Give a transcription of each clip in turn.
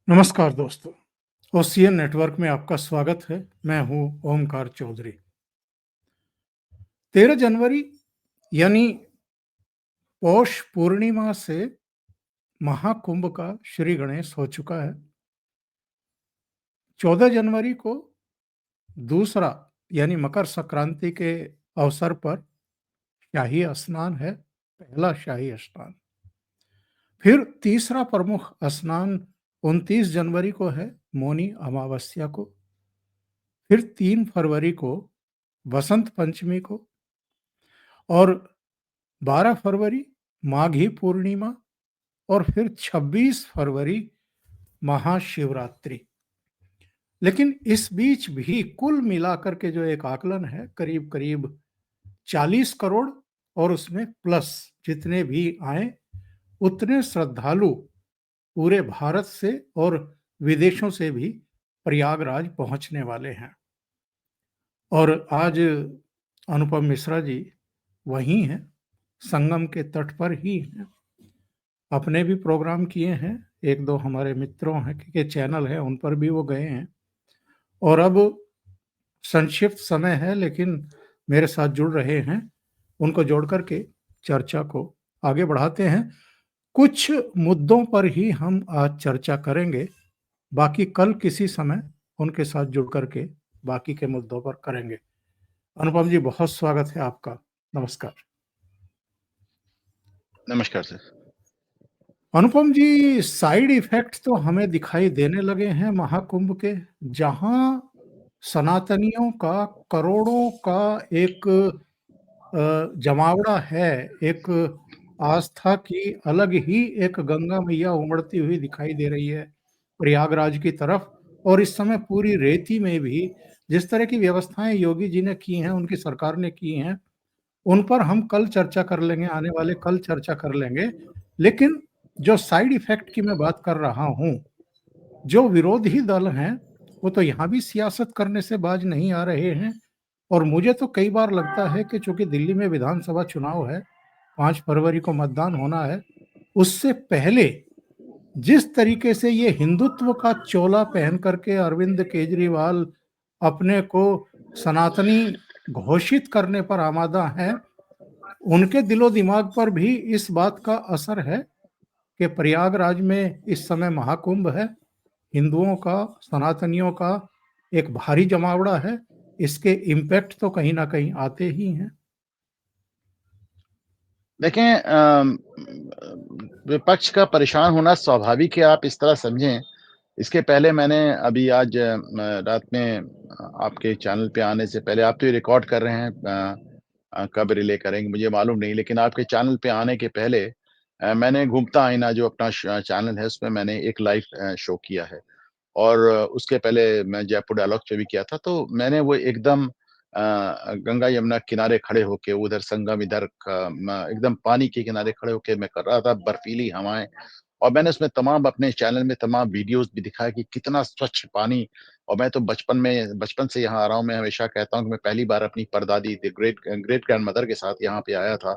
नमस्कार दोस्तों, ocean network में आपका स्वागत है। मैं हूं ओमकार चौधरी। 13 जनवरी यानी पौष पूर्णिमा से महाकुंभ का श्री गणेश हो चुका है। 14 जनवरी को दूसरा यानी मकर संक्रांति के अवसर पर शाही स्नान है, पहला शाही स्नान। फिर तीसरा प्रमुख स्नान 29 जनवरी को है, मौनी अमावस्या को। फिर 3 फरवरी को बसंत पंचमी को और 12 फरवरी माघी पूर्णिमा और फिर 26 फरवरी महाशिवरात्रि। लेकिन इस बीच भी कुल मिलाकर के जो एक आकलन है, करीब करीब 40 करोड़ और उसमें प्लस जितने भी आए उतने श्रद्धालु पूरे भारत से और विदेशों से भी प्रयागराज पहुंचने वाले हैं। और आज अनुपम मिश्रा जी वहीं हैं, संगम के तट पर ही हैं। अपने भी प्रोग्राम किए हैं, एक दो हमारे मित्रों हैं के चैनल है उन पर भी वो गए हैं। और अब संक्षिप्त समय है लेकिन मेरे साथ जुड़ रहे हैं, उनको जोड़ करके चर्चा को आगे बढ़ाते हैं। कुछ मुद्दों पर ही हम आज चर्चा करेंगे, बाकी कल किसी समय उनके साथ जुड़ करके बाकी के मुद्दों पर करेंगे। अनुपम जी, बहुत स्वागत है आपका। नमस्कार। नमस्कार सर। अनुपम जी, साइड इफेक्ट तो हमें दिखाई देने लगे हैं महाकुंभ के, जहां सनातनियों का करोड़ों का एक जमावड़ा है, एक आस्था की अलग ही एक गंगा मैया उमड़ती हुई दिखाई दे रही है प्रयागराज की तरफ। और इस समय पूरी रेती में भी जिस तरह की व्यवस्थाएं योगी जी ने की हैं, उनकी सरकार ने की हैं, उन पर हम कल चर्चा कर लेंगे, आने वाले कल चर्चा कर लेंगे। लेकिन जो साइड इफेक्ट की मैं बात कर रहा हूं, जो विरोधी दल हैं वो तो यहां भी सियासत करने से बाज नहीं आ रहे हैं। और मुझे तो कई बार लगता है कि चूंकि दिल्ली में विधानसभा चुनाव है, 5 फरवरी को मतदान होना है, उससे पहले जिस तरीके से ये हिंदुत्व का चोला पहन करके अरविंद केजरीवाल अपने को सनातनी घोषित करने पर आमादा हैं, उनके दिलो दिमाग पर भी इस बात का असर है कि प्रयागराज में इस समय महाकुंभ है, हिंदुओं का, सनातनियों का एक भारी जमावड़ा है। इसके इम्पैक्ट तो कहीं ना कहीं आते ही हैं। देखें विपक्ष का परेशान होना स्वाभाविक है, आप इस तरह समझें। इसके पहले मैंने अभी आज रात में आपके चैनल पे आने से पहले आप तो ये रिकॉर्ड कर रहे हैं कब रिले करेंगे मुझे मालूम नहीं, लेकिन आपके चैनल पे आने के पहले मैंने घूमता आईना जो अपना चैनल है उसमें मैंने एक लाइव शो किया है। और उसके पहले मैं जयपुर डायलॉग पे भी किया था, तो मैंने वो एकदम गंगा यमुना किनारे खड़े होके उधर संगम इधर क म एकदम पानी के किनारे खड़े होके मैं कर रहा था, बर्फीली हवाएँ। और मैंने उसमें तमाम अपने चैनल में तमाम वीडियोज़ भी दिखाया कि कितना स्वच्छ पानी। और मैं तो बचपन से यहाँ आ रहा हूँ, मैं हमेशा कहता हूँ कि मैं पहली बार अपनी परदादी द ग्रेट ग्रेट ग्रैंडमदर के साथ यहाँ पे आया था।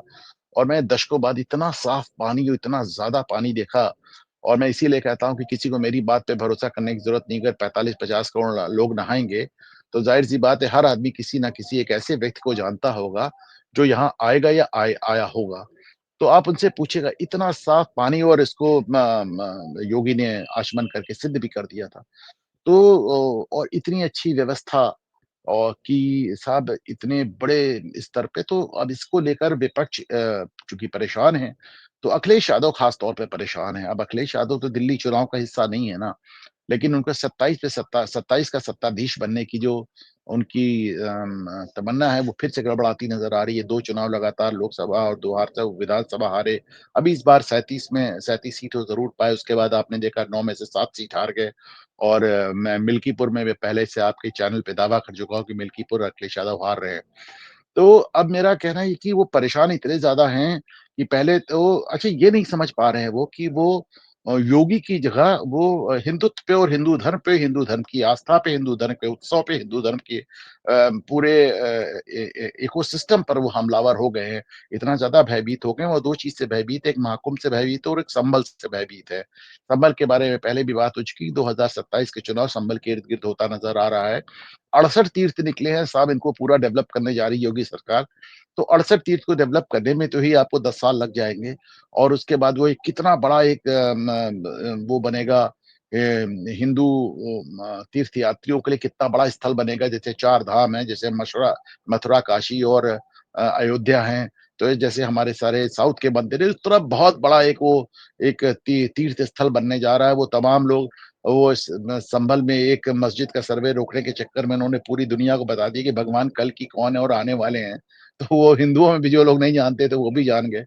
और मैं दशकों बाद इतना साफ पानी और इतना ज़्यादा पानी देखा। और मैं इसीलिए कहता हूँ कि किसी को मेरी बात पे भरोसा करने की ज़रूरत नहीं। अगर 45-50 करोड़ लोग नहाएँगे, तो ज़ाहिर-सी बात है हर आदमी किसी न किसी एक ऐसे व्यक्ति को जानता होगा, जो यहाँ आएगा या आया होगा। तो आप उनसे पूछिएगा, इतना साफ पानी और इसको योगी ने आचमन करके सिद्ध भी कर दिया था। तो और इतनी अच्छी व्यवस्था और कि साहब इतने बड़े स्तर पे, तो अब इसको लेकर विपक्ष चूँकि परेशान है, तो अखिलेश यादव ख़ास तौर पे परेशान है। अब अखिलेश यादव तो दिल्ली चुनाव का हिस्सा नहीं है ना, लेकिन उनका 27 का सत्ताधीश बनने की जो उनकी तमन्ना है, वो फिर से गड़बड़ाती नज़र आ रही है। 2 चुनाव लगातार लोकसभा और 2 हार विधानसभा हारे। अभी इस बार 37 सीट तो ज़रूर पाए, उसके बाद आपने देखा 9 में से 7 सीट हार गए। और मैं मिल्कीपुर में भी पहले से आपके चैनल पे दावा कर चुका हूँ कि मिल्कीपुर अखिलेश यादव हार रहे हैं। तो अब मेरा कहना है कि वो परेशान इतने ज़्यादा हैं कि पहले तो अच्छा ये नहीं समझ पा रहे हैं वो कि वो योगी की जगह वो हिंदुत्व पे और हिंदू धर्म पे, हिंदू धर्म की आस्था पे, हिंदू धर्म के उत्सव पे, हिंदू धर्म के पूरे इकोसिस्टम पर वो हमलावर हो गए हैं। इतना ज़्यादा भयभीत हो गए हैं, वो 2 चीज़ से भयभीत है, एक महाकुंभ से भयभीत है और एक संभल से भयभीत है। संभल के बारे में पहले भी बात हो चुकी, 2027 के चुनाव संभल के इर्द-गिर्द होता नज़र आ रहा है। 68 तीर्थ निकले हैं, साहब इनको पूरा डेवलप करने जा रही है योगी सरकार। तो 68 तीर्थ को डेवलप करने में तो ही आपको 10 साल लग जाएँगे और उसके बाद वो एक कितना बड़ा एक वो बनेगा हिंदू तीर्थ यात्रियों के लिए कितना बड़ा स्थल बनेगा, जैसे 4 धाम हैं, जैसे मथुरा, काशी और अयोध्या हैं। तो ये जैसे हमारे सारे साउथ के मंदिर हैं, उस तरह बहुत बड़ा एक वो एक तीर्थ स्थल बनने जा रहा है। वो तमाम लोग वो संभल में एक मस्जिद का सर्वे रोकने के चक्कर में उन्होंने पूरी दुनिया को बता दिया कि भगवान कल की कौन है और आने वाले हैं। तो वो हिंदुओं में भी जो लोग नहीं जानते थे, वो भी जान गए।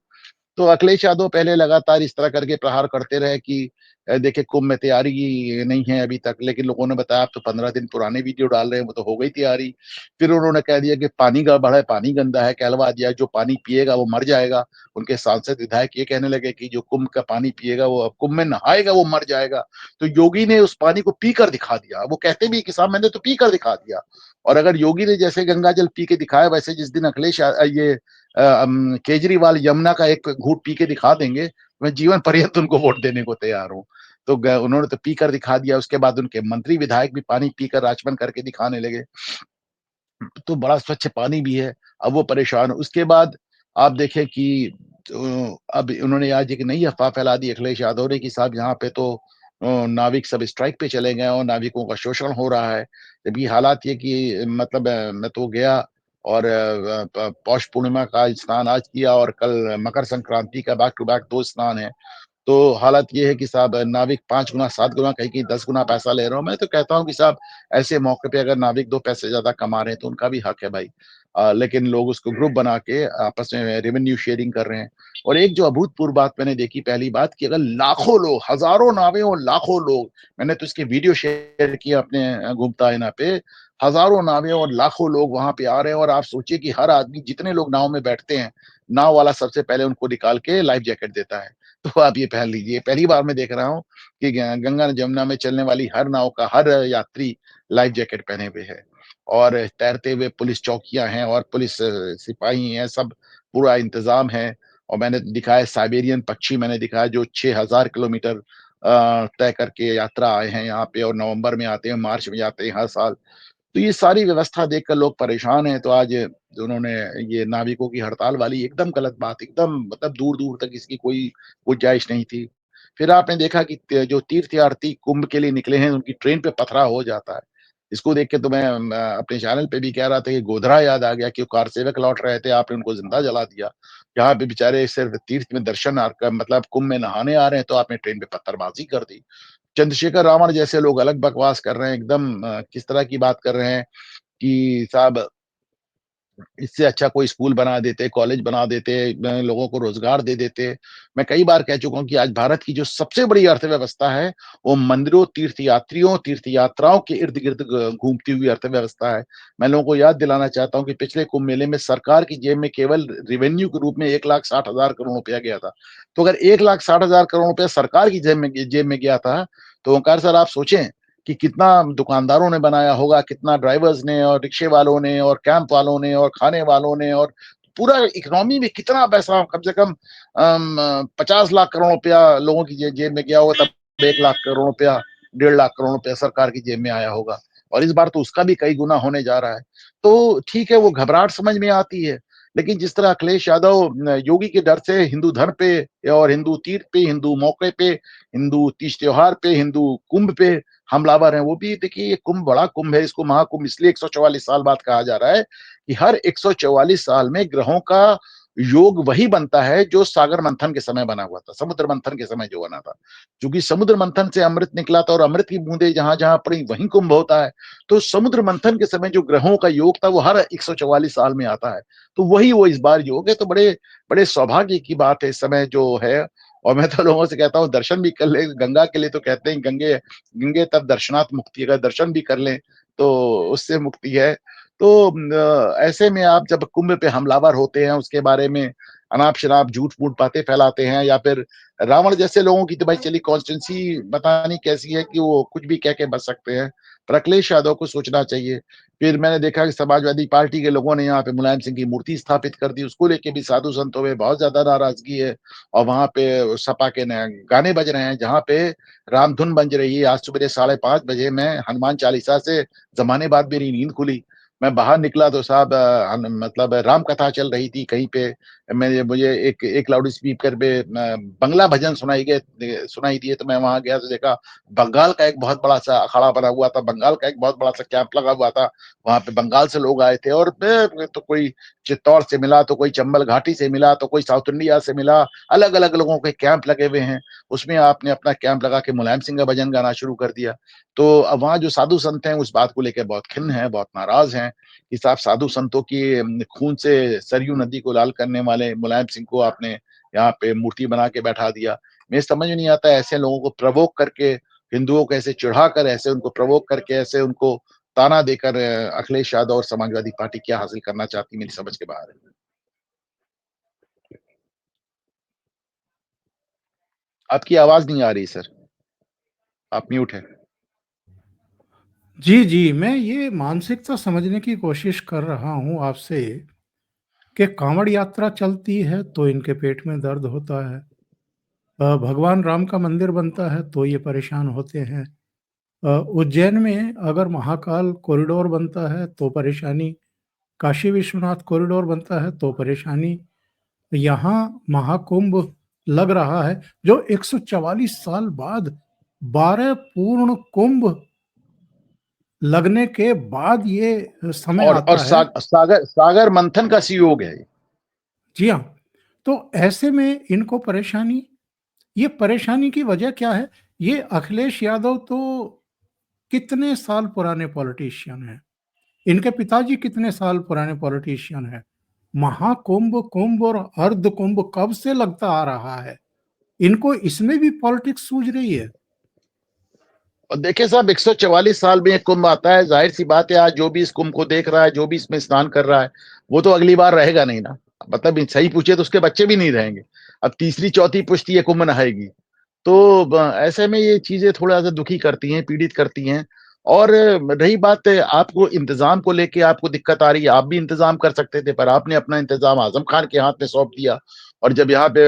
तो अखिलेश यादव पहले लगातार इस तरह करके प्रहार करते रहे कि देखिए कुंभ में तैयारी नहीं है अभी तक, लेकिन लोगों ने बताया आप तो 15 दिन पुराने वीडियो डाल रहे हैं, वो तो हो गई तैयारी। फिर उन्होंने कह दिया कि पानी गड़बड़ है, पानी गंदा है, कहलवा दिया जो पानी पिएगा वो मर जाएगा। उनके सांसद विधायक ये कहने लगे कि जो कुंभ का पानी पिएगा वो कुंभ में नहाएगा वो मर जाएगा। तो योगी ने उस पानी को पीकर दिखा दिया। वो कहते भी कि साहब मैंने तो पीकर दिखा दिया। और अगर योगी ने जैसे गंगा जल पी के दिखाया, वैसे जिस दिन ये केजरीवाल यमुना का एक घूँट पी के दिखा देंगे, मैं जीवन पर्यंत उनको वोट देने को तैयार हूँ। तो ग उन्होंने तो पीकर दिखा दिया, उसके बाद उनके मंत्री विधायक भी पानी पीकर आचमन करके दिखाने लगे। तो बड़ा स्वच्छ पानी भी है, अब वो परेशान हो उसके बाद आप देखें कि अब उन्होंने आज एक नई अफ़वाह फैला दी अखिलेश यादव ने कि साहब यहाँ पे तो नाविक सब स्ट्राइक पे चले गए और नाविकों का शोषण हो रहा है। जबकि हालात ये कि मतलब मैं तो गया और पौष पूर्णिमा का स्नान आज किया और कल मकर संक्रांति का बैक टू बैक 2 स्नान है। तो हालत ये है कि साहब नाविक 5 गुना, 7 गुना, कहीं-कहीं 10 गुना पैसा ले रहा हूँ। मैं तो कहता हूँ कि साहब ऐसे मौके पे अगर नाविक 2 पैसे ज़्यादा कमा रहे हैं तो उनका भी हक है भाई। लेकिन लोग उसको ग्रुप बना के आपस में रेवेन्यू शेयरिंग कर रहे हैं। और एक जो अभूतपूर्व बात मैंने देखी पहली बात कि अगर लाखों लोग, हज़ारों नावें और लाखों लोग, मैंने तो इसकी वीडियो शेयर किया अपने गुप्ता ऐना पे, हज़ारों नावें और लाखों लोग वहाँ पे आ रहे हैं और आप सोचिए कि हर आदमी जितने लोग नाव में बैठते हैं, नाव वाला सबसे पहले उनको निकाल के लाइफ जैकेट देता है। तो आप ये पहन लीजिए। पहली बार मैं देख रहा हूँ कि गंगा जमुना में चलने वाली हर नाव का हर यात्री लाइफ जैकेट पहने हुए है और तैरते हुए पुलिस चौकियाँ हैं और पुलिस सिपाही हैं, सब पूरा इंतज़ाम है और मैंने दिखा है साइबेरियन पक्षी मैंने दिखा है जो 6000 किलोमीटर तय करके यात्रा आए हैं यहाँ पे और नवंबर में आते हैं, मार्च में आते हैं हर साल। तो ये सारी व्यवस्था देखकर लोग परेशान हैं, तो आज उन्होंने ये नाविकों की हड़ताल वाली एकदम गलत बात, एकदम मतलब दूर-दूर तक इसकी कोई गुंजाइश नहीं थी। फिर आपने देखा कि जो तीर्थयात्री कुंभ के लिए निकले हैं, उनकी ट्रेन पे पथराव हो जाता है। इसको देख के तो मैं अपने चैनल पे भी कह रहा था कि गोधरा याद आ गया कि वो कार सेवक लौट रहे थे, आपने उनको ज़िंदा जला दिया। यहाँ पे बेचारे सिर्फ तीर्थ में दर्शन मतलब कुंभ में नहाने आ रहे हैं, तो आपने ट्रेन पे पत्थरबाज़ी कर दी। चंद्रशेखर रावण जैसे लोग अलग बकवास कर रहे हैं, एकदम किस तरह की बात कर रहे हैं कि साहब इससे अच्छा कोई स्कूल बना देते, कॉलेज बना देते, लोगों को रोज़गार दे देते। मैं कई बार कह चुका हूँ कि आज भारत की जो सबसे बड़ी अर्थव्यवस्था है, वो मंदिरों, तीर्थयात्रियों, तीर्थ यात्राओं के इर्द-गिर्द घूमती हुई अर्थव्यवस्था है। मैं लोगों को याद दिलाना चाहता हूँ कि पिछले कुंभ मेले में सरकार की जेब में केवल रेवेन्यू के रूप में 1,60,000 करोड़ रुपया गया था। तो अगर 1,60,000 करोड़ रुपया सरकार की जेब में गया था, तो ओंकार सर आप सोचें कि कितना दुकानदारों ने बनाया होगा, कितना ड्राइवर्स ने और रिक्शे वालों ने और कैंप वालों ने और खाने वालों ने और पूरा इकोनॉमी में कितना पैसा कम से कम 50 लाख करोड़ रुपया लोगों की जेब में गया होगा, तब 1 लाख करोड़ रुपया, 1.5 लाख करोड़ रुपया सरकार की जेब में आया होगा और इस बार तो उसका भी कई गुना होने जा रहा है। तो ठीक है, वो घबराहट समझ में आती है, लेकिन जिस तरह अखिलेश यादव योगी के डर से हिंदू धर्म पे और हिंदू तीर्थ पे, हिंदू मौके पे, हिंदू तीज त्योहार पे, हिंदू कुंभ पे हमलावर हैं, वो भी देखिए ये कुंभ बड़ा कुंभ है, इसको महाकुंभ इसलिए 144 साल बाद कहा जा रहा है कि हर 144 साल में ग्रहों का योग वही बनता है जो सागर मंथन के समय बना हुआ था, समुद्र मंथन के समय जो बना था। क्योंकि समुद्र मंथन से अमृत निकला था और अमृत की बूंदें जहाँ-जहाँ पड़ी वहीं कुंभ होता है। तो समुद्र मंथन के समय जो ग्रहों का योग था वो हर 144 साल में आता है। तो वही वो इस बार योग है, तो बड़े बड़े सौभाग्य की बात है इस समय जो है और मैं तो लोगों से कहता हूँ दर्शन भी कर लें, गंगा के लिए तो कहते हैं गंगे गंगे तब दर्शनात् मुक्ति अगर दर्शन भी कर लें, तो उससे मुक्ति है। तो ऐसे में आप जब कुंभ पे हमलावर होते हैं, उसके बारे में अनाप-शनाप, झूठ-मूठ बातें फैलाते हैं, या फिर रावण जैसे लोगों की तो भाई चलिए कॉन्स्टिट्यूएंसी पता नहीं कैसी है कि वो कुछ भी कह के बच सकते हैं। पर अखिलेश यादव को सोचना चाहिए। फिर मैंने देखा कि समाजवादी पार्टी के लोगों ने यहाँ पे मुलायम सिंह की मूर्ति स्थापित कर दी, उसको लेके भी साधु संतों में बहुत ज़्यादा नाराज़गी है। और वहाँ पे सपा के न गाने बज रहे हैं, जहाँ पे राम धुन बज रही है। आज सुबह 5:30 बजे मैं हनुमान चालीसा से ज़माने बाद मेरी नींद खुली। मैं बाहर निकला तो साहब मतलब राम कथा चल रही थी कहीं पे। मैं मुझे एक एक लाउड स्पीकर पे बंगला भजन सुनाई दिए, तो मैं वहाँ गया तो देखा बंगाल का एक बहुत बड़ा-सा अखाड़ा बना हुआ था, बंगाल का एक बहुत बड़ा-सा कैंप लगा हुआ था। वहाँ पे बंगाल से लोग आए थे, और तो कोई चित्तौड़ से मिला, तो कोई चंबल घाटी से मिला, तो कोई साउथ इंडिया से मिला। अलग-अलग लोगों के कैंप लगे हुए हैं। उसमें आपने अपना कैंप लगा के मुलायम सिंह का भजन गाना शुरू कर दिया। तो अब वहाँ जो साधु संत हैं, उस बात को लेके बहुत खिन्न हैं, बहुत नाराज़ हैं कि साहब साधु संतों की खून से सरयू नदी को लाल करने वाले मुलायम सिंह को आपने यहाँ पे मूर्ति बना के बैठा दिया। मुझे समझ में नहीं आता ऐसे लोगों को प्रोवोक करके, हिंदुओं को ऐसे चिढ़ाकर, ऐसे उनको प्रोवोक करके, ऐसे उनको ताना देकर अखिलेश यादव और समाजवादी पार्टी क्या हासिल करना चाहती है, मेरी समझ के बाहर है। आपकी आवाज़ नहीं आ रही सर, आप म्यूट हैं। जी, जी, मैं ये मानसिकता समझने की कोशिश कर रहा हूँ आपसे कि काँवड़ यात्रा चलती है तो इनके पेट में दर्द होता है। भगवान राम का मंदिर बनता है तो ये परेशान होते हैं। उज्जैन में अगर महाकाल कॉरिडोर बनता है तो परेशानी, काशी विश्वनाथ कॉरिडोर बनता है तो परेशानी, यहाँ महाकुंभ लग रहा है जो 144 साल बाद 12 पूर्ण कुंभ लगने के बाद ये समय और आता है। सागर सागर मंथन का संयोग है ये। जी हाँ, तो ऐसे में इनको परेशानी, ये परेशानी की वजह क्या है? ये अखिलेश यादव तो कितने साल पुराने पॉलिटिशियन हैं। इनके पिताजी कितने साल पुराने पॉलिटिशियन हैं। महाकुंभ, कुंभ और अर्धकुंभ कब से लगता आ रहा है। इनको इसमें भी पॉलिटिक्स सूझ रही है। और देखिए साहब 144 साल में एक कुंभ आता है, ज़ाहिर-सी बात है आज जो भी इस कुंभ को देख रहा है, जो भी इसमें स्नान कर रहा है, वो तो अगली बार रहेगा नहीं ना। मतलब सही पूछिए तो उसके बच्चे भी नहीं रहेंगे। अब तीसरी-चौथी पुश्ती ये कुंभ नहाएगी। तो ब ऐसे में ये चीज़ें थोड़ा-सा दुखी करती हैं, पीड़ित करती हैं। और रही बात आपको इंतज़ाम को लेके आपको दिक्कत आ रही है, आप भी इंतज़ाम कर सकते थे, पर आपने अपना इंतज़ाम आज़म खान के हाथ में सौंप दिया। और जब यहाँ पे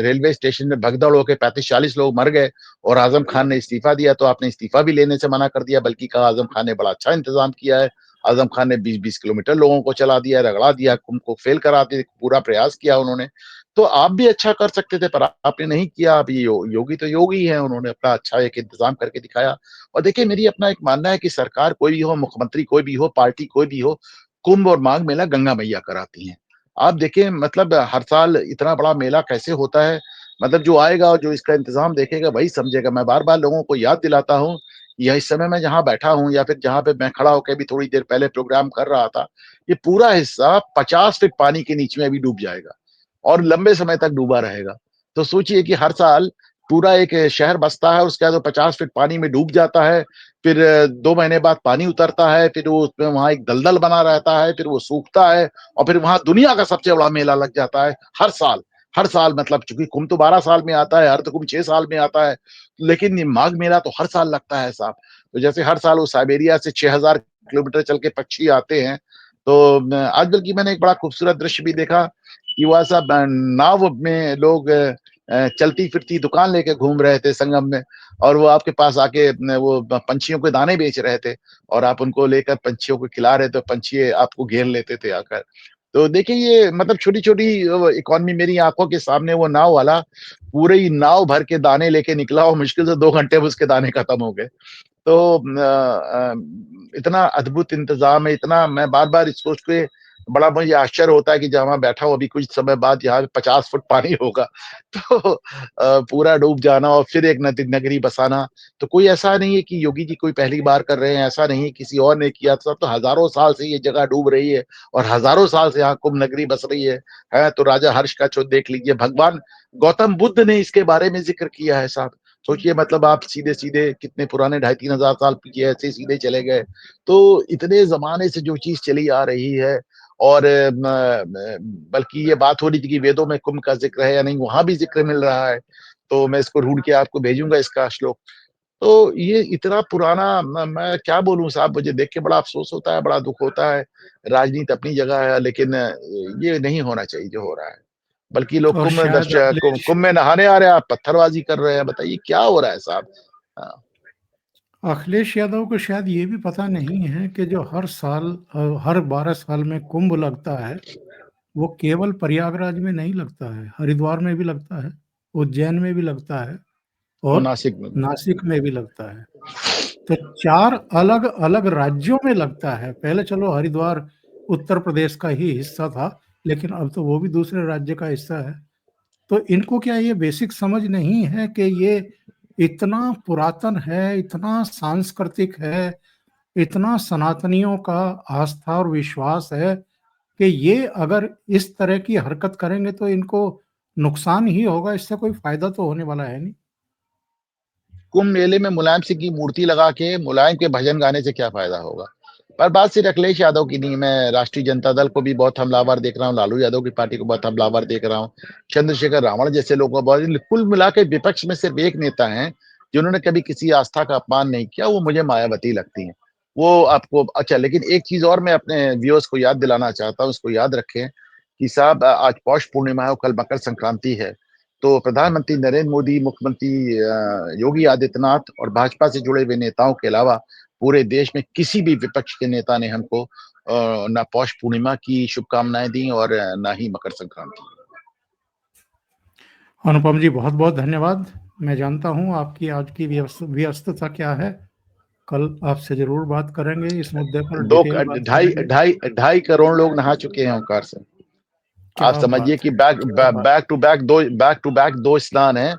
रेलवे स्टेशन में भगदड़ होके 35-40 लोग मर गए और आज़म खान ने इस्तीफ़ा दिया, तो आपने इस्तीफ़ा भी लेने से मना कर दिया, बल्कि कहा आज़म खान ने बड़ा अच्छा इंतज़ाम किया है। आज़म खान ने 20-20 किलोमीटर लोगों को चला दिया, रगड़ा दिया, कुंभ को फ़ेल करा दिया, पूरा प्रयास किया उन्होंने। तो आप भी अच्छा कर सकते थे, पर आपने नहीं किया। अब ये योगी तो योगी हैं, उन्होंने अपना अच्छा एक इंतज़ाम करके दिखाया। और देखिए मेरी अपना एक मानना है कि सरकार कोई भी हो, मुख्यमंत्री कोई भी हो, पार्टी कोई भी हो, कुंभ और माघ मेला गंगा मैया कराती हैं। आप देखिए मतलब हर साल इतना बड़ा मेला कैसे होता है, मतलब जो आएगा और जो इसका इंतज़ाम देखेगा वही समझेगा। मैं बार-बार लोगों को याद दिलाता हूँ, या इस समय मैं जहाँ बैठा हूँ या फिर जहाँ पे मैं खड़ा होके अभी थोड़ी देर पहले प्रोग्राम कर रहा था, ये पूरा हिस्सा 50 फीट पानी के नीचे में अभी डूब जाएगा। और लंबे समय तक डूबा रहेगा। तो सोचिए कि हर साल पूरा एक शहर बसता है, उसके बाद वो 50 फीट पानी में डूब जाता है, फिर 2 महीने बाद पानी उतरता है, फिर वो उसमें वहाँ एक दलदल बना रहता है, फिर वो सूखता है और फिर वहाँ दुनिया का सबसे बड़ा मेला लग जाता है हर साल। हर साल मतलब चूँकि कुंभ तो 12 साल में आता है, अर्धकुंभ 6 साल में आता है, लेकिन ये माघ मेला तो हर साल लगता है साहब। तो जैसे हर साल वो साइबेरिया से 6000 किलोमीटर चल के पक्षी आते हैं, तो आज बल्कि मैंने एक बड़ा खूबसूरत दृश्य भी देखा कि वह सब नाव में लोग चलती-फिरती दुकान लेके घूम रहे थे संगम में, और वो आपके पास आके न वो प पंछियों के दाने बेच रहे थे और आप उनको लेकर पंछियों को खिला रहे थे, पंछी आपको घेर लेते थे आकर। तो देखिए ये मतलब छोटी-छोटी इकॉनमी मेरी आँखों के सामने वो नाव वाला पूरी नाव भर के दाने लेके निकला और मुश्किल से 2 घंटे में उसके दाने खत्म हो गए। तो इतना अद्भुत इंतज़ाम है, इतना मैं बार-बार इस सोच के बड़ा मुझे आश्चर्य होता है कि जहाँ मैं बैठा हूँ अभी कुछ समय बाद यहाँ पे 50 फुट पानी होगा। तो पूरा डूब जाना और फिर एक नगरी बसाना, तो कोई ऐसा नहीं है कि योगी जी कोई पहली बार कर रहे हैं, ऐसा नहीं है किसी और ने किया था, तो हज़ारों साल से ये जगह डूब रही है और हज़ारों साल से यहाँ कुंभ नगरी बस रही है। हैं? तो राजा हर्ष का जो देख लीजिए, भगवान गौतम बुद्ध ने इसके बारे में ज़िक्र किया है साहब। सोचिए मतलब आप सीधे-सीधे कितने पुराने 2,500-3 हज़ार साल पीछे ऐसे सीधे चले गए। तो इतने ज़माने से जो चीज़ चली आ रही है और बल्कि ये बात हो रही थी कि वेदों में कुंभ का ज़िक्र है या नहीं, वहाँ भी ज़िक्र मिल रहा है। तो मैं इसको ढूँढ के आपको भेजूँगा इसका श्लोक। तो ये इतना पुराना मैं क्या बोलूँ साहब, मुझे देख के बड़ा अफ़सोस होता है, बड़ा दुःख होता है। राजनीति अपनी जगह है, लेकिन ये नहीं होना चाहिए जो हो रहा है। बल्कि लोग और शायद अखिलेश कुंभ में नहाने आ रहे हैं, आप पत्थरबाज़ी कर रहे हैं, बताइए क्या हो रहा है साहब? हाँ, अखिलेश यादव को शायद ये भी पता नहीं है कि जो हर साल हर 12 साल में कुंभ लगता है, वो केवल प्रयागराज में नहीं लगता है, हरिद्वार में भी लगता है, उज्जैन में भी लगता है और और नासिक में। नासिक में भी लगता है। तो 4 अलग-अलग राज्यों में लगता है। पहले चलो हरिद्वार उत्तर प्रदेश का ही हिस्सा था, लेकिन अब तो वो भी दूसरे राज्य का हिस्सा है। तो इनको क्या ये बेसिक समझ नहीं है कि ये इतना पुरातन है, इतना सांस्कृतिक है, इतना सनातनियों का आस्था और विश्वास है कि ये अगर इस तरह की हरकत करेंगे तो इनको नुकसान ही होगा, इससे कोई फ़ायदा तो होने वाला है नहीं। कुंभ मेले में मुलायम सिंह की मूर्ति लगा के मुलायम के भजन गाने से क्या फ़ायदा होगा? पर बात सिर्फ़ अखिलेश यादव की नहीं, मैं राष्ट्रीय जनता दल को भी बहुत हमलावर देख रहा हूँ, लालू यादव की पार्टी को बहुत हमलावर देख रहा हूँ, चंद्रशेखर रावण जैसे लोगों को बहुत, कुल मिला के विपक्ष में सिर्फ़ एक नेता हैं, जिन्होंने कभी किसी आस्था का अपमान नहीं किया, वो मुझे मायावती लगती हैं। वो आपको अच्छा, लेकिन एक चीज़ और मैं अपने व्यूअर्स को याद दिलाना चाहता हूँ, उसको याद रखें कि साहब आज पौष पूर्णिमा है और कल मकर संक्रांति है। तो प्रधानमंत्री नरेंद्र मोदी, मुख्यमंत्री योगी आदित्यनाथ और भाजपा से जुड़े हुए नेताओं के अलावा पूरे देश में किसी भी विपक्ष के नेता ने हमको ना पौष पूर्णिमा की शुभकामनाएँ दी और ना ही मकर संक्रांति। अनुपम जी बहुत-बहुत धन्यवाद। मैं जानता हूँ आपकी आज की व्यस्तता क्या है। कल आपसे ज़रूर बात करेंगे, इस मुद्दे पर 2 डिटेल बात ढाई करेंगे। ढाई ढाई करोड़ लोग नहा चुके हैं ओंकार से। आप क्या समझिए बात कि है! क्या बात! बैक टू बैक 2 स्नान हैं,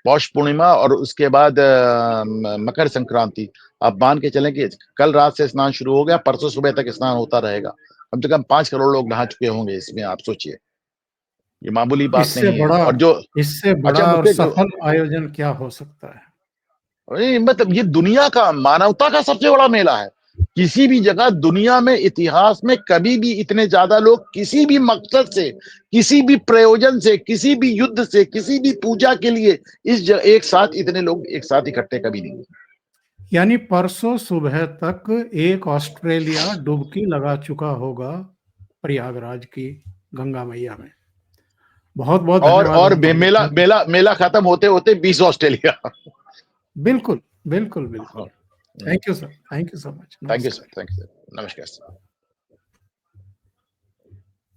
पौष पूर्णिमा और उसके बाद मकर संक्रांति। आप मान के चलें कि कल रात से स्नान शुरू हो गया, परसों सुबह तक स्नान होता रहेगा। कम से कम 5 करोड़ लोग नहा चुके होंगे इसमें, आप सोचिए। ये मामूली बात इससे नहीं है। बड़ा और जो इससे बड़ा अच्छा और मुझसे जो सफल आयोजन क्या हो सकता है? अरे मतलब ये दुनिया का, मानवता का सबसे बड़ा मेला है। किसी भी जगह दुनिया में, इतिहास में कभी भी इतने ज़्यादा लोग किसी भी मकसद से, किसी भी प्रयोजन से, किसी भी युद्ध से, किसी भी पूजा के लिए एक साथ इतने लोग एक साथ इकट्ठे कभी नहीं हुए। यानी परसों सुबह तक एक ऑस्ट्रेलिया डुबकी लगा चुका होगा प्रयागराज की गंगा मैया में। बहुत-बहुत धन्यवाद और अनुपम जी। Thank you. मेला खत्म होते-होते 20 ऑस्ट्रेलिया। बिल्कुल, बिल्कुल, बिल्कुल। हाँ, thank you sir. Thank you so much. Thank you sir, नमस्कार। Thank you sir. नमस्कार सर।